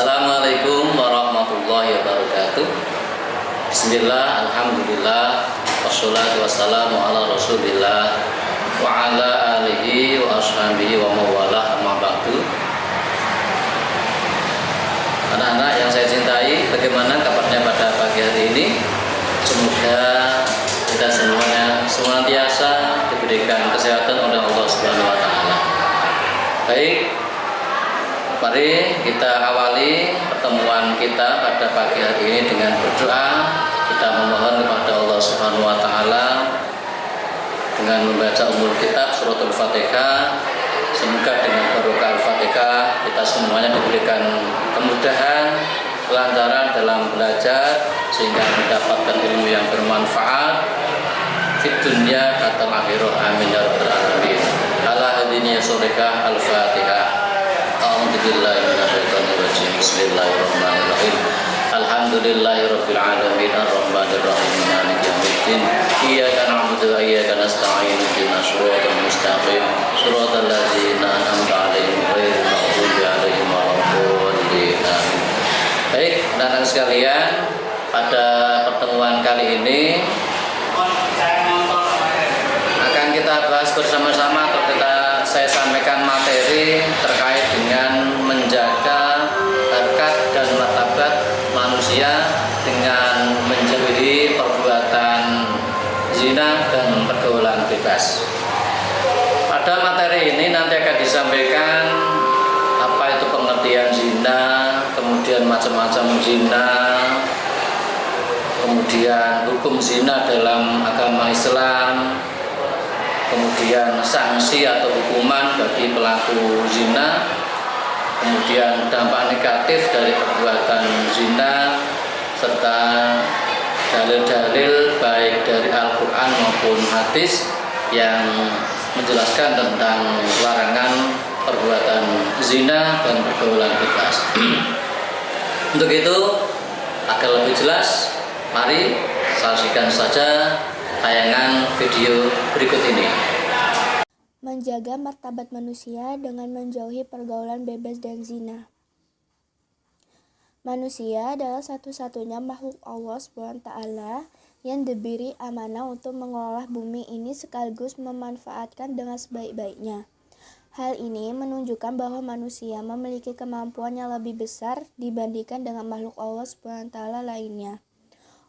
Assalamualaikum warahmatullahi wabarakatuh. Bismillah, alhamdulillah, wassalatu wassalamu ala rasulillah wa ala alihi wa ashabihi wa mawalah, amma ba'du. Anak-anak yang saya cintai, bagaimana kabarnya pada pagi hari ini? Semoga kita semuanya senantiasa diberikan kesehatan oleh Allah Subhanahu wa taala. Baik, mari kita awali pertemuan kita pada pagi hari ini dengan berdoa. Kita memohon kepada Allah Subhanahu wa taala dengan membaca umul kitab suratul Fatihah. Semoga dengan barokah Al-Fatihah kita semuanya diberikan kemudahan, kelancaran dalam belajar sehingga mendapatkan ilmu yang bermanfaat di dunia dan akhirah. Amin ya rabbal alamin. Ala hadiniya surikah Al-Fatihah. A'udzubillahi minasyaitonirrajim. Bismillahirrahmanirrahim. Alhamdulillahirabbil alamin arrahmanir rahim maliki yaumiddin. Iyyaka na'budu wa iyyaka nasta'in ihdinas siratal mustaqim siratal ladzina an'amta 'alaihim ghairil maghdubi 'alaihim waladdallin. Baik, anak-anak sekalian, pada pertemuan kali ini akan kita bahas bersama-sama atau saya sampaikan materi terkait dengan menjaga harkat dan martabat manusia dengan menjauhi perbuatan zina dan pergaulan bebas. Pada materi ini nanti akan disampaikan apa itu pengertian zina, kemudian macam-macam zina, kemudian hukum zina dalam agama Islam, kemudian sanksi atau hukuman bagi pelaku zina, kemudian dampak negatif dari perbuatan zina, serta dalil-dalil baik dari Al-Quran maupun hadis yang menjelaskan tentang larangan perbuatan zina dan pergaulan bebas. Untuk itu, agar lebih jelas, mari saksikan saja tayangan video berikut ini. Menjaga martabat manusia dengan menjauhi pergaulan bebas dan zina. Manusia adalah satu-satunya makhluk Allah SWT yang diberi amanah untuk mengelola bumi ini sekaligus memanfaatkan dengan sebaik-baiknya. Hal ini menunjukkan bahwa manusia memiliki kemampuan yang lebih besar dibandingkan dengan makhluk Allah SWT lainnya.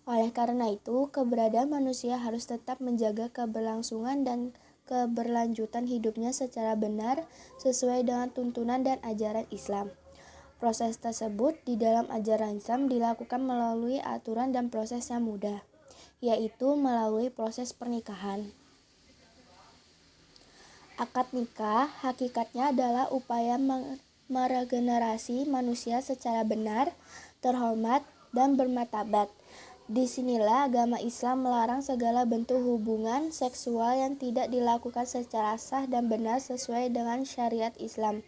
Oleh karena itu, keberadaan manusia harus tetap menjaga keberlangsungan dan keberlanjutan hidupnya secara benar sesuai dengan tuntunan dan ajaran Islam. Proses tersebut di dalam ajaran Islam dilakukan melalui aturan dan proses yang mudah, yaitu melalui proses pernikahan. Akad nikah hakikatnya adalah upaya meregenerasi manusia secara benar, terhormat, dan bermartabat. Disinilah agama Islam melarang segala bentuk hubungan seksual yang tidak dilakukan secara sah dan benar sesuai dengan syariat Islam.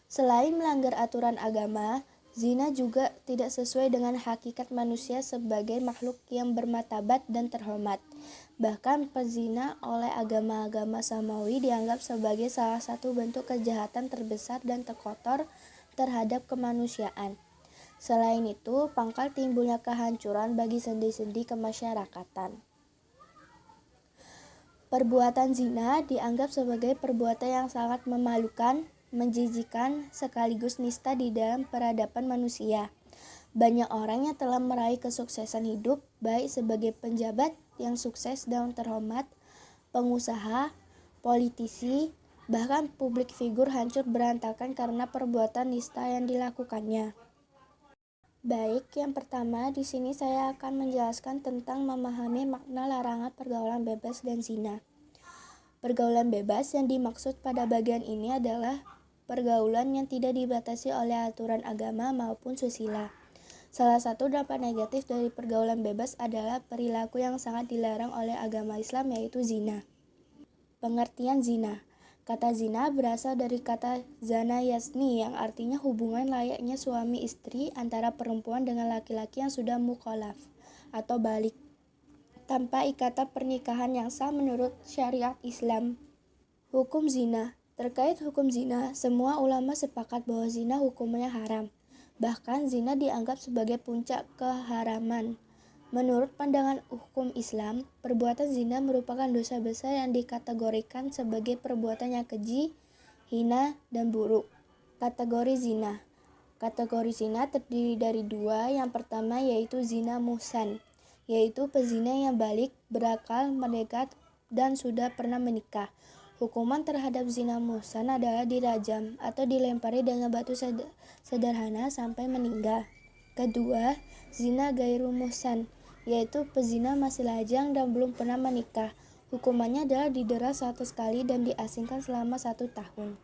Selain melanggar aturan agama, zina juga tidak sesuai dengan hakikat manusia sebagai makhluk yang bermartabat dan terhormat. Bahkan pezina oleh agama-agama samawi dianggap sebagai salah satu bentuk kejahatan terbesar dan terkotor terhadap kemanusiaan. Selain itu, pangkal timbulnya kehancuran bagi sendi-sendi kemasyarakatan. Perbuatan zina dianggap sebagai perbuatan yang sangat memalukan, menjijikkan, sekaligus nista di dalam peradaban manusia. Banyak orang yang telah meraih kesuksesan hidup, baik sebagai penjabat yang sukses dan terhormat, pengusaha, politisi, bahkan publik figur hancur berantakan karena perbuatan nista yang dilakukannya. Baik, yang pertama di sini saya akan menjelaskan tentang memahami makna larangan pergaulan bebas dan zina. Pergaulan bebas yang dimaksud pada bagian ini adalah pergaulan yang tidak dibatasi oleh aturan agama maupun susila. Salah satu dampak negatif dari pergaulan bebas adalah perilaku yang sangat dilarang oleh agama Islam, yaitu zina. Pengertian zina. Kata zina berasal dari kata zana yazni yang artinya hubungan layaknya suami istri antara perempuan dengan laki-laki yang sudah mukallaf atau balik, tanpa ikatan pernikahan yang sah menurut syariat Islam. Hukum zina. Terkait hukum zina, semua ulama sepakat bahwa zina hukumnya haram. Bahkan zina dianggap sebagai puncak keharaman. Menurut pandangan hukum Islam, perbuatan zina merupakan dosa besar yang dikategorikan sebagai perbuatan yang keji, hina, dan buruk. Kategori zina. Kategori zina terdiri dari dua. Yang pertama yaitu zina muhsan, yaitu pezina yang balik, berakal, merdeka, dan sudah pernah menikah. Hukuman terhadap zina muhsan adalah dirajam atau dilempari dengan batu sederhana sampai meninggal. Kedua, zina gairu muhsan, yaitu pezina masih lajang dan belum pernah menikah. Hukumannya adalah didera 100 kali dan diasingkan selama 1 tahun.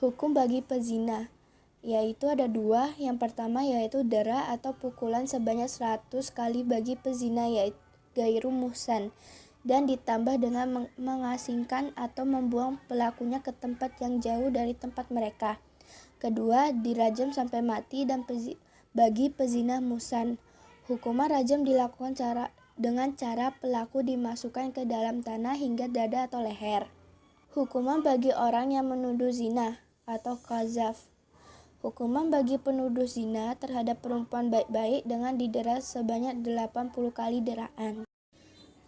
Hukum bagi pezina yaitu ada dua. Yang pertama yaitu dera atau pukulan sebanyak 100 kali bagi pezina yaitu gairu muhsan, dan ditambah dengan mengasingkan atau membuang pelakunya ke tempat yang jauh dari tempat mereka. Kedua, dirajam sampai mati dan bagi pezina muhsan. Hukuman rajam dilakukan dengan cara pelaku dimasukkan ke dalam tanah hingga dada atau leher. Hukuman bagi orang yang menuduh zina atau qazaf. Hukuman bagi penuduh zina terhadap perempuan baik-baik dengan didera sebanyak 80 kali deraan.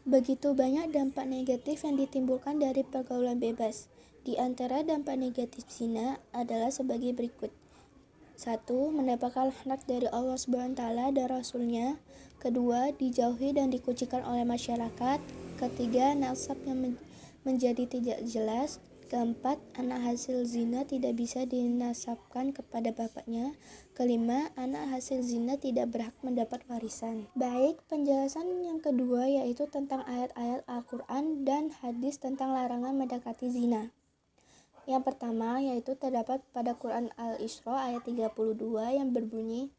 Begitu banyak dampak negatif yang ditimbulkan dari pergaulan bebas. Di antara dampak negatif zina adalah sebagai berikut. 1. Mendapatkan laknat dari Allah SWT dan Rasul-Nya. Kedua, dijauhi dan dikucilkan oleh masyarakat. Ketiga, nasab yang menjadi tidak jelas. Keempat, anak hasil zina tidak bisa dinasabkan kepada bapaknya. Kelima, anak hasil zina tidak berhak mendapat warisan. Baik, penjelasan yang kedua yaitu tentang ayat-ayat Al-Quran dan hadis tentang larangan mendekati zina. Yang pertama yaitu terdapat pada Quran Al-Isra ayat 32 yang berbunyi,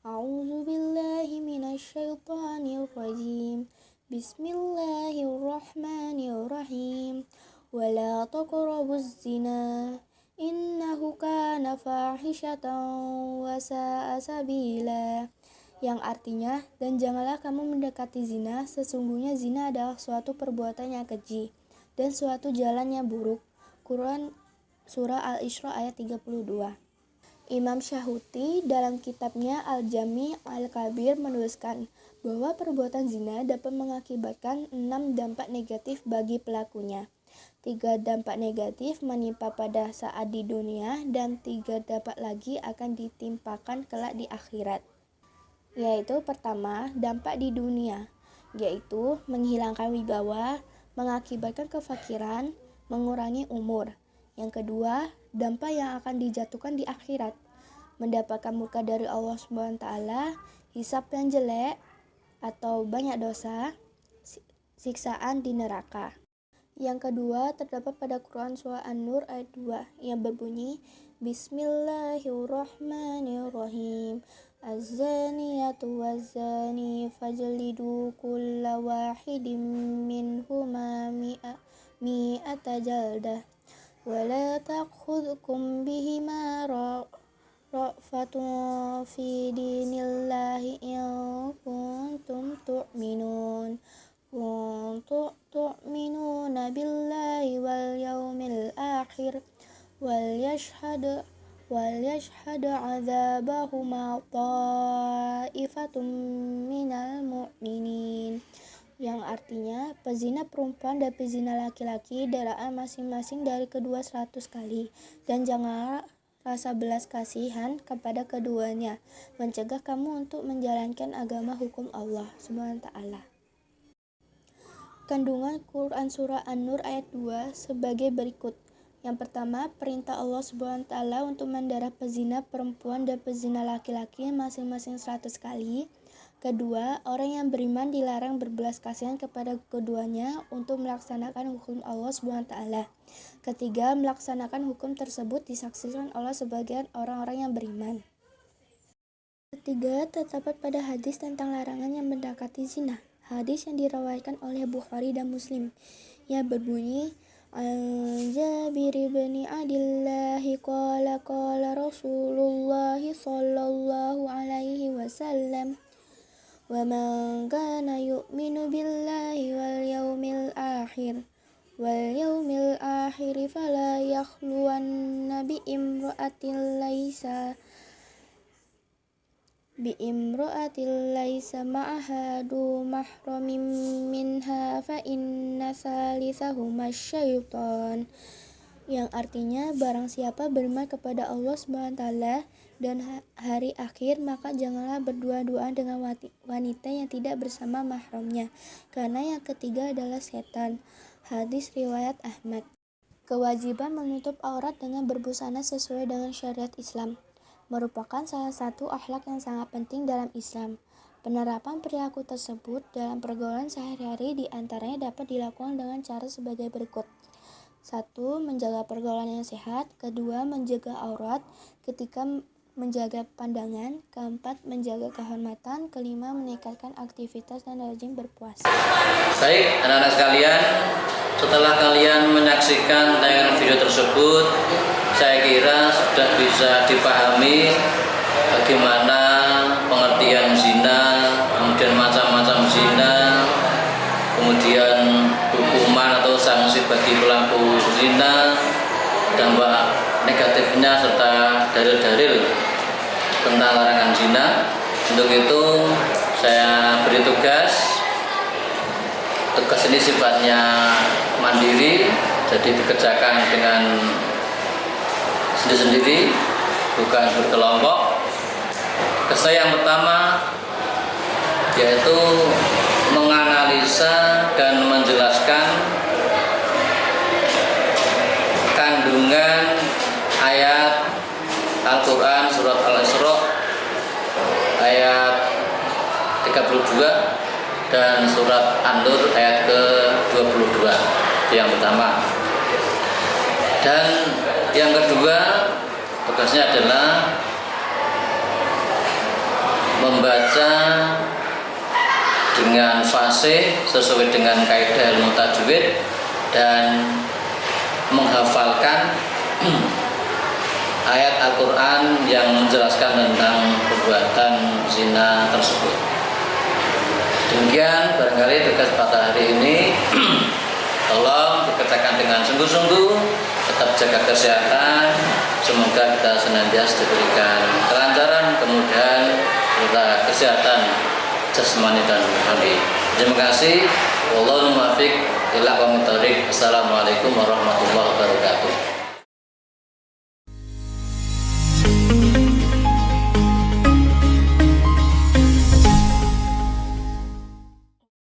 A'udzubillahi minasyaitonirrajim. Bismillahirrahmanirrahim. Wala taqrabuz zina innahu kana fahishatan wa sa'a sabila. Yang artinya, dan janganlah kamu mendekati zina, sesungguhnya zina adalah suatu perbuatan yang keji dan suatu jalan yang buruk. Quran Surah Al-Isra ayat 32. Imam Syahuti dalam kitabnya Al-Jami' Al-Kabir menuliskan bahwa perbuatan zina dapat mengakibatkan 6 dampak negatif bagi pelakunya. 3 dampak negatif menimpa pada saat di dunia dan 3 dampak lagi akan ditimpakan kelak di akhirat. Yaitu pertama, dampak di dunia, yaitu menghilangkan wibawa, mengakibatkan kefakiran, mengurangi umur. Yang kedua, dampak yang akan dijatuhkan di akhirat, mendapatkan murka dari Allah SWT, hisab yang jelek atau banyak dosa, siksaan di neraka. Yang kedua terdapat pada Quran Surah An-Nur ayat 2 yang berbunyi, Bismillahirrahmanirrahim. Az-zaniyatu waz-zani fajlidu kulla wahidin minhuma mi'ata jaldah. Wala ta'khudhukum bihima ra'fatun fi dinillahi in kuntum tu'minuna billahi wal yawmil akhir wal yashhad 'adzabahuma ta'ifatun minal mu'minin. Yang artinya, pezina perempuan dan pezina laki-laki deraan masing-masing dari kedua 100 kali, dan janganlah rasa belas kasihan kepada keduanya, mencegah kamu untuk menjalankan agama hukum Allah SWT. Kandungan Quran Surah An-Nur ayat 2 sebagai berikut. Yang pertama, perintah Allah SWT untuk mendarah pezina perempuan dan pezina laki-laki masing-masing 100 kali. Kedua, orang yang beriman dilarang berbelas kasihan kepada keduanya untuk melaksanakan hukum Allah SWT. Ketiga, melaksanakan hukum tersebut disaksikan oleh sebagian orang-orang yang beriman. Ketiga, terdapat pada hadis tentang larangan yang mendekati zina. Hadis yang diriwayatkan oleh Bukhari dan Muslim yang berbunyi, Jabir bin Abdullah qala qala Rasulullah sallallahu alaihi wasallam, wa man kana yu'minu billahi wal yawmil akhir fala yakhluwanna bi imra'atin laisa biimra'atin laisa ma'aha du mahramin minha fa inna thalithahuma syaitan, yang artinya barang siapa beriman kepada Allah SWT dan hari akhir, maka janganlah berdua-duaan dengan wanita yang tidak bersama mahramnya, karena yang ketiga adalah setan. Hadis riwayat Ahmad. Kewajiban menutup aurat dengan berbusana sesuai dengan syariat Islam merupakan salah satu akhlak yang sangat penting dalam Islam. Penerapan perilaku tersebut dalam pergaulan sehari-hari diantaranya dapat dilakukan dengan cara sebagai berikut. 1. Menjaga pergaulan yang sehat. 2. Menjaga aurat. 3. Menjaga pandangan. 4. Menjaga kehormatan. 5. Meningkatkan aktivitas dan rajin berpuasa. Baik, anak-anak sekalian, setelah kalian menyaksikan tayangan video tersebut, saya kira sudah bisa dipahami bagaimana pengertian zina, kemudian macam-macam zina, kemudian hukuman atau sanksi bagi pelaku zina, dampak negatifnya, serta dalil-dalil tentang larangan zina. Untuk itu saya beri tugas ini sifatnya mandiri, jadi dikerjakan dengan sendiri-sendiri, bukan berkelompok. Tugas yang pertama yaitu menganalisa dan menjelaskan kandungan ayat Al-Quran surat Al-Isra ayat 32 dan surat An-Nur ayat ke-22. Itu yang pertama. Dan yang kedua, tugasnya adalah membaca dengan fasih sesuai dengan kaidah ilmu tajwid dan menghafalkan ayat Al-Quran yang menjelaskan tentang perbuatan zina tersebut. Demikian barangkali tugas pada hari ini. Tolong dikerjakan dengan sungguh-sungguh, tetap jaga kesehatan. Semoga kita senantiasa diberikan kelancaran, kemudahan, serta kesehatan jasmani dan rohani. Terima kasih. Wallahul muwaffiq ila aqwamit thoriq. Assalamualaikum warahmatullahi wabarakatuh.